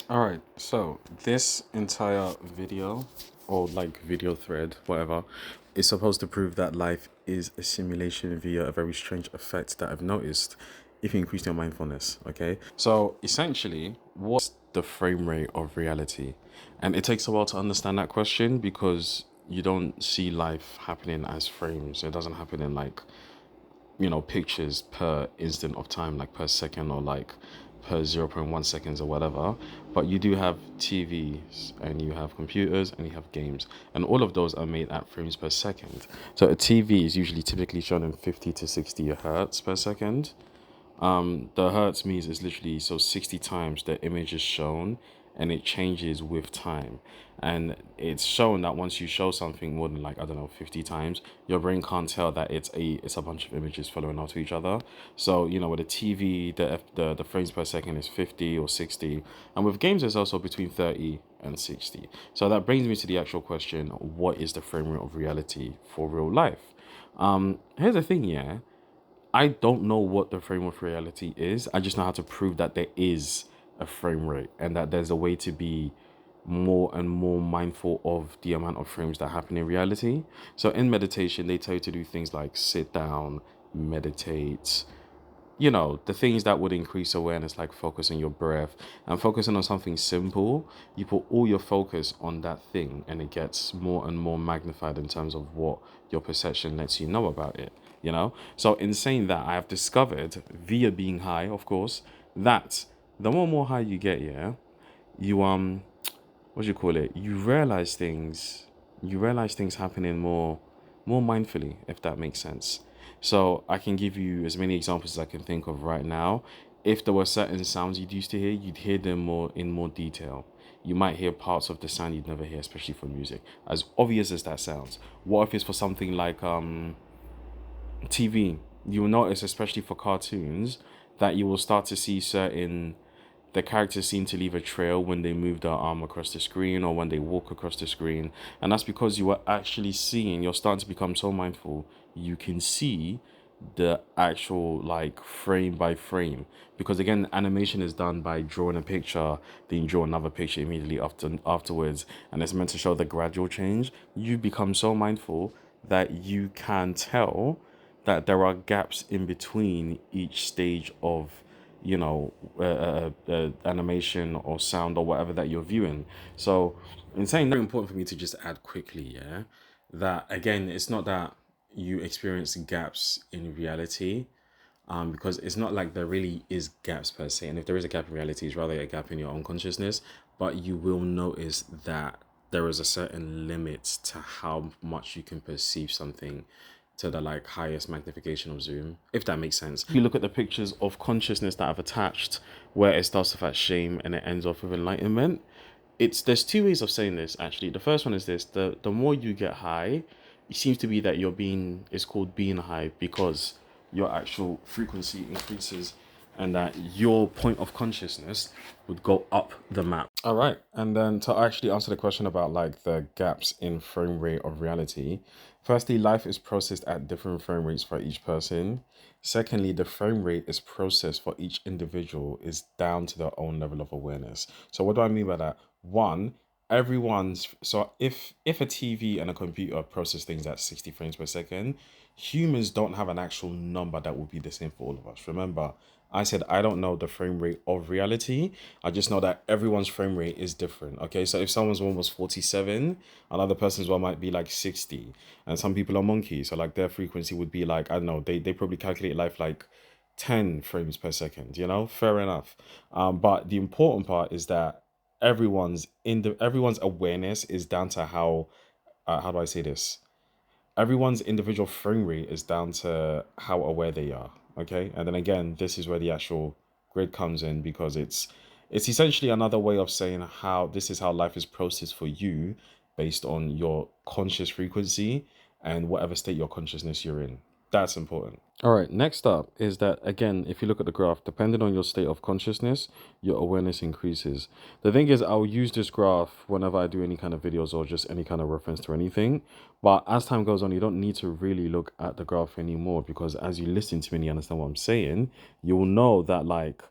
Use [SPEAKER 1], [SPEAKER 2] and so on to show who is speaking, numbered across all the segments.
[SPEAKER 1] All right, so this entire video or like video thread, whatever, is supposed to prove that life is a simulation via a very strange effect that I've noticed if you increase your mindfulness. Okay, so essentially, what's the frame rate of reality? And it takes a while to understand that question because you don't see life happening as frames. It doesn't happen in like pictures per instant of time, like per second or like per zero point 0.1 seconds or whatever. But you do have TVs and you have computers and you have games, and all of those are made at frames per second. So a TV is usually typically shown in 50 to 60 hertz per second. The hertz means it's literally so 60 times the image is shown, and it changes with time. And it's shown that once you show something more than like, I don't know, 50 times, your brain can't tell that it's a bunch of images following after each other. So with a TV, the frames per second is 50 or 60, and with games it's also between 30 and 60. So that brings me to the actual question: what is the frame rate of reality for real life? Here's the thing, yeah. I don't know what the frame of reality is. I just know how to prove that there is a frame rate and that there's a way to be more and more mindful of the amount of frames that happen in reality. So in meditation, they tell you to do things like sit down, meditate, the things that would increase awareness, like focus on your breath and focusing on something simple. You put all your focus on that thing and it gets more and more magnified in terms of what your perception lets you know about it. So in saying that, I have discovered via being high, of course, that the more high you get, yeah, you what do you call it, you realize things happening more mindfully, if that makes sense. So I can give you as many examples as I can think of right now. If there were certain sounds you'd used to hear, you'd hear them more detail. You might hear parts of the sound you'd never hear, especially for music, as obvious as that sounds. What if it's for something like TV? You will notice, especially for cartoons, that you will start to see certain the characters seem to leave a trail when they move their arm across the screen or when they walk across the screen. And that's because you are actually seeing, you're starting to become so mindful, you can see the actual like frame by frame. Because again, animation is done by drawing a picture, then draw another picture immediately afterwards, and it's meant to show the gradual change. You become so mindful that you can tell that there are gaps in between each stage of animation or sound or whatever that you're viewing. So in saying that, very important for me to just add quickly, yeah, that again, it's not that you experience gaps in reality, because it's not like there really is gaps per se, and if there is a gap in reality, it's rather a gap in your own consciousness. But you will notice that there is a certain limit to how much you can perceive something to the like highest magnification of zoom, if that makes sense. You look at the pictures of consciousness that I've attached, where it starts with that shame and it ends off with enlightenment. There's two ways of saying this actually. The first one is this: the more you get high, it seems to be that it's called being high because your actual frequency increases and that your point of consciousness would go up the map. All right. And then to actually answer the question about like the gaps in frame rate of reality, firstly, life is processed at different frame rates for each person. Secondly, the frame rate is processed for each individual is down to their own level of awareness. So what do I mean by that? One, so if a TV and a computer process things at 60 frames per second, humans don't have an actual number that will be the same for all of us. Remember, I said I don't know the frame rate of reality. I just know that everyone's frame rate is different. Okay, so if someone's one was 47, another person's one might be like 60. And some people are monkeys, so like their frequency would be like, I don't know, they probably calculate life like 10 frames per second, fair enough. But the important part is that everyone's awareness is down to how do I say this? Everyone's individual frame rate is down to how aware they are. Okay, and then again, this is where the actual grid comes in because it's essentially another way of saying how this is how life is processed for you based on your conscious frequency and whatever state your consciousness you're in. That's important. All right, next up is that again, if you look at the graph, depending on your state of consciousness, your awareness increases. The thing is, I'll use this graph whenever I do any kind of videos or just any kind of reference to anything. But as time goes on, you don't need to really look at the graph anymore because as you listen to me and you understand what I'm saying, you will know that like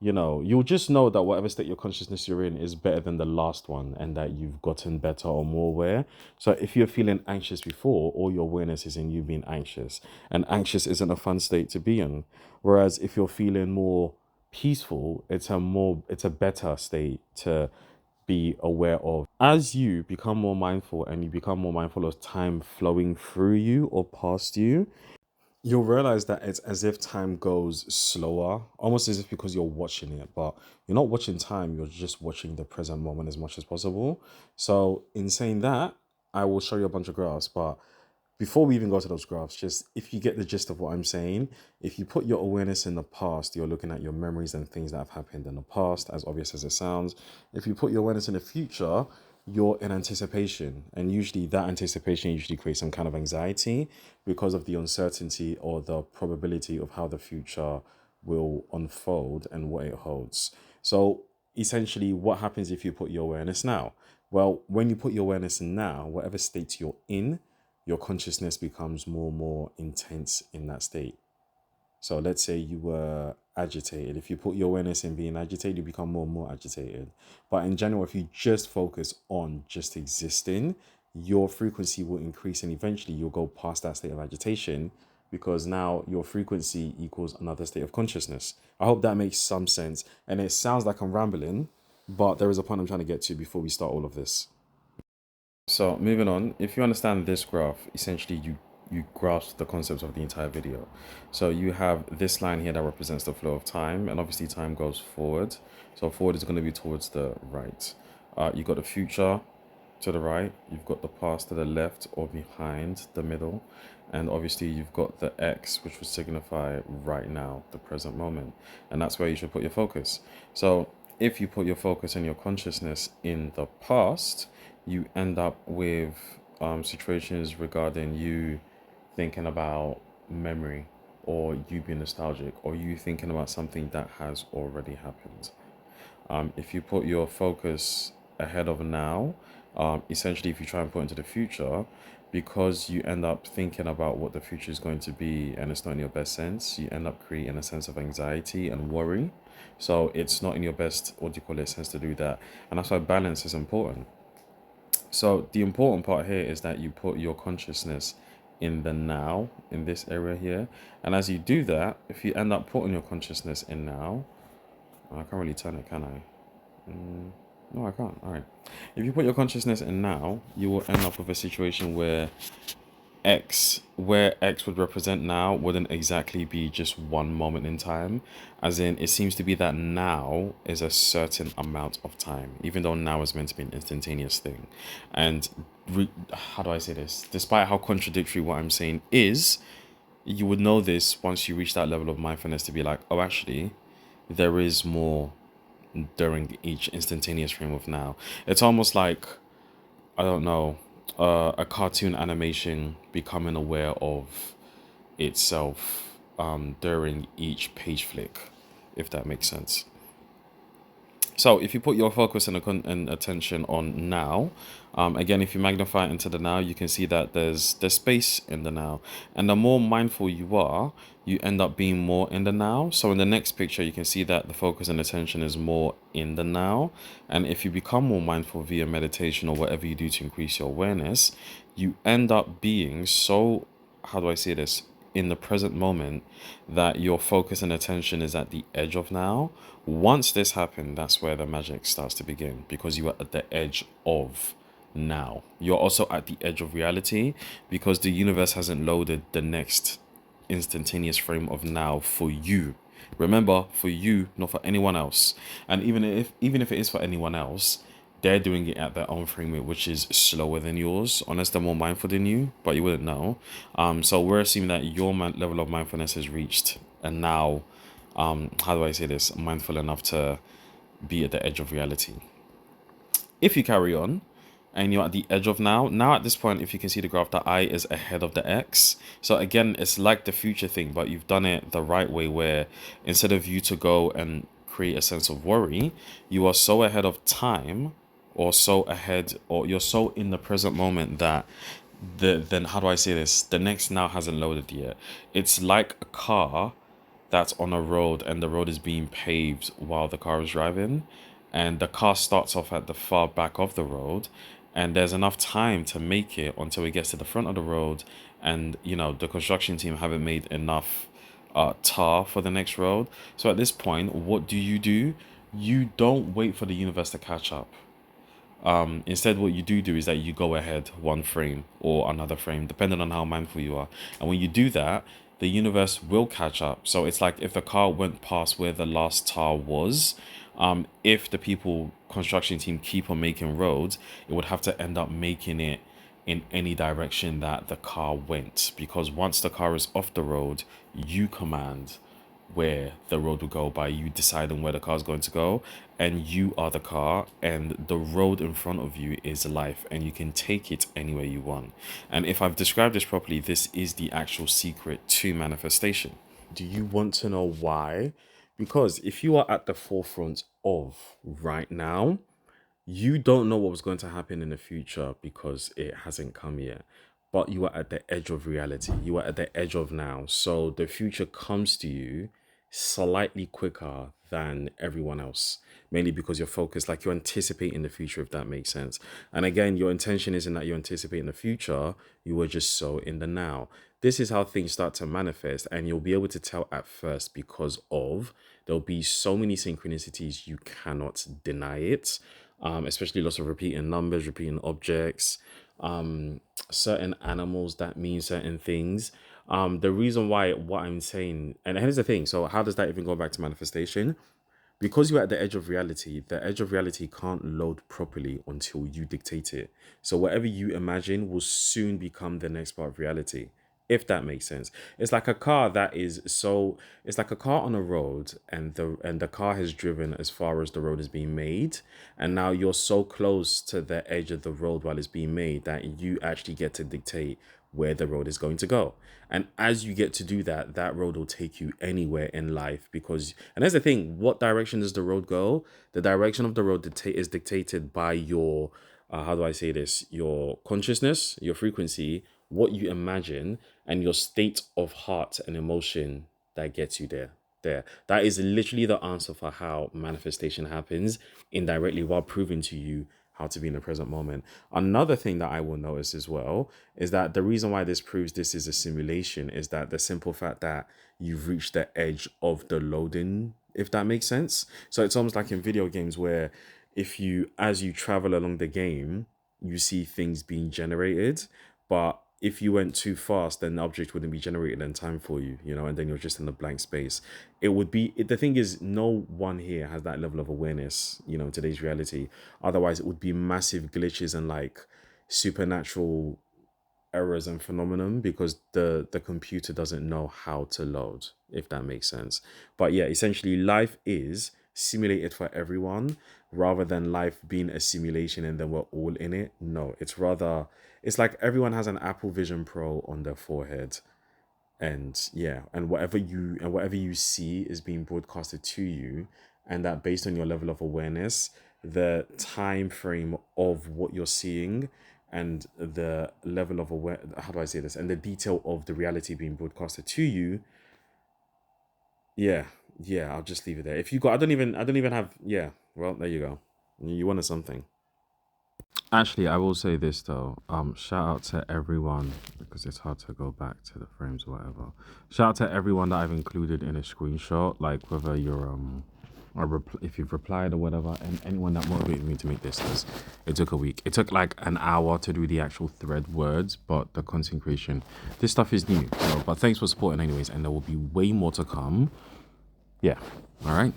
[SPEAKER 1] you'll just know that whatever state your consciousness you're in is better than the last one and that you've gotten better or more aware. So if you're feeling anxious before, all your awareness is in you being anxious. And anxious isn't a fun state to be in. Whereas if you're feeling more peaceful, it's a better state to be aware of. As you become more mindful and you become more mindful of time flowing through you or past you, you'll realize that it's as if time goes slower, almost as if because you're watching it, but you're not watching time, you're just watching the present moment as much as possible. So, in saying that, I will show you a bunch of graphs, but before we even go to those graphs, just if you get the gist of what I'm saying, if you put your awareness in the past, you're looking at your memories and things that have happened in the past, as obvious as it sounds. If you put your awareness in the future, you're in anticipation. And usually that anticipation usually creates some kind of anxiety because of the uncertainty or the probability of how the future will unfold and what it holds. So essentially, what happens if you put your awareness now? Well, when you put your awareness now, whatever state you're in, your consciousness becomes more and more intense in that state. So let's say you were agitated. If you put your awareness in being agitated, you become more and more agitated. But in general, if you just focus on just existing, your frequency will increase and eventually you'll go past that state of agitation because now your frequency equals another state of consciousness. I hope that makes some sense. And it sounds like I'm rambling, but there is a point I'm trying to get to before we start all of this. So moving on, if you understand this graph, essentially you grasp the concepts of the entire video. So you have this line here that represents the flow of time, and obviously time goes forward. So forward is going to be towards the right. You've got the future to the right, you've got the past to the left or behind, the middle, and obviously you've got the X, which would signify right now, the present moment, and that's where you should put your focus. So if you put your focus and your consciousness in the past, you end up with situations regarding you thinking about memory or you being nostalgic or you thinking about something that has already happened. If you put your focus ahead of now, essentially if you try and put into the future, because you end up thinking about what the future is going to be and it's not in your best sense, you end up creating a sense of anxiety and worry. So it's not in your best, what do you call it, sense to do that. And that's why balance is important. So the important part here is that you put your consciousness in the now, in this area here. And as you do that, if you end up putting your consciousness in now, I can't really turn it, can I? No, I can't. All right. If you put your consciousness in now, you will end up with a situation where where X would represent now, wouldn't exactly be just one moment in time. As in, it seems to be that now is a certain amount of time, even though now is meant to be an instantaneous thing. And how do I say this? Despite how contradictory what I'm saying is, you would know this once you reach that level of mindfulness to be like, oh, actually, there is more during each instantaneous frame of now. It's almost like, I don't know, a cartoon animation becoming aware of itself during each page flick, if that makes sense. So if you put your focus and attention on now, again, if you magnify it into the now, you can see that there's space in the now. And the more mindful you are, you end up being more in the now. So in the next picture, you can see that the focus and attention is more in the now. And if you become more mindful via meditation or whatever you do to increase your awareness, you end up being so, how do I say this, in the present moment, that your focus and attention is at the edge of now. Once this happened, that's where the magic starts to begin, because you are at the edge of now. You're also at the edge of reality because the universe hasn't loaded the next instantaneous frame of now for you. Remember, for you, not for anyone else. And even if it is for anyone else, they're doing it at their own frame rate, which is slower than yours, unless they're more mindful than you, but you wouldn't know. So we're assuming that your level of mindfulness has reached, and now, how do I say this, mindful enough to be at the edge of reality. If you carry on, and you're at the edge of now at this point, if you can see the graph, the I is ahead of the X. So again, it's like the future thing, but you've done it the right way, where instead of you to go and create a sense of worry, you are so ahead of time, or so ahead, or you're so in the present moment that then how do I say this, the next now hasn't loaded yet. It's like a car that's on a road and the road is being paved while the car is driving, and the car starts off at the far back of the road, and there's enough time to make it until it gets to the front of the road, and the construction team haven't made enough tar for the next road. So at this point, what do? You don't wait for the universe to catch up. Instead, what you do is that you go ahead one frame or another frame, depending on how mindful you are. And when you do that, the universe will catch up. So it's like if the car went past where the last tar was, if the people construction team keep on making roads, it would have to end up making it in any direction that the car went, because once the car is off the road, you command where the road will go by you deciding where the car is going to go, and you are the car, and the road in front of you is life, and you can take it anywhere you want. And if I've described this properly, this is the actual secret to manifestation. Do you want to know why? Because if you are at the forefront of right now, you don't know what was going to happen in the future because it hasn't come yet. But you are at the edge of reality. You are at the edge of now. So the future comes to you slightly quicker than everyone else, mainly because you're focused, like you're anticipating the future, if that makes sense. And again, your intention isn't that you're anticipating the future, you were just so in the now. This is how things start to manifest, and you'll be able to tell at first because of there'll be so many synchronicities you cannot deny it. Especially lots of repeating numbers, repeating objects, certain animals that mean certain things. The reason why what I'm saying, and here's the thing. So how does that even go back to manifestation? Because you're at the edge of reality can't load properly until you dictate it. So whatever you imagine will soon become the next part of reality, if that makes sense. It's like a car that is so it's like a car on a road, and the car has driven as far as the road is being made, and now you're so close to the edge of the road while it's being made that you actually get to dictate where the road is going to go. And as you get to do that, that road will take you anywhere in life, because, and that's the thing, what direction does the road go? The direction of the road is dictated by your, how do I say this? Your consciousness, your frequency, what you imagine, and your state of heart and emotion that gets you there. That is literally the answer for how manifestation happens indirectly, while proving to you how to be in the present moment. Another thing that I will notice as well is that the reason why this proves this is a simulation is that the simple fact that you've reached the edge of the loading, if that makes sense. So it's almost like in video games where as you travel along the game, you see things being generated, but if you went too fast, then the object wouldn't be generated in time for you, and then you're just in the blank space. The thing is, no one here has that level of awareness, in today's reality. Otherwise, it would be massive glitches and like supernatural errors and phenomenon, because the computer doesn't know how to load, if that makes sense. But yeah, essentially life is simulated for everyone, rather than life being a simulation and then we're all in it. No, it's like everyone has an Apple Vision Pro on their forehead, and yeah, and whatever you see is being broadcasted to you, and that based on your level of awareness, the time frame of what you're seeing, and the level of how do I say this, and the detail of the reality being broadcasted to you. Yeah, yeah, I'll just leave it there. If you got, I don't even have. Yeah, well, there you go. You wanted something. Actually, I will say this though. Shout out to everyone, because it's hard to go back to the frames or whatever. Shout out to everyone that I've included in a screenshot, like whether you're if you've replied or whatever, and anyone that motivated me to make this. Because it took a week. It took like an hour to do the actual thread words, but the content creation, this stuff is new. But thanks for supporting anyways, and there will be way more to come. Yeah. All right.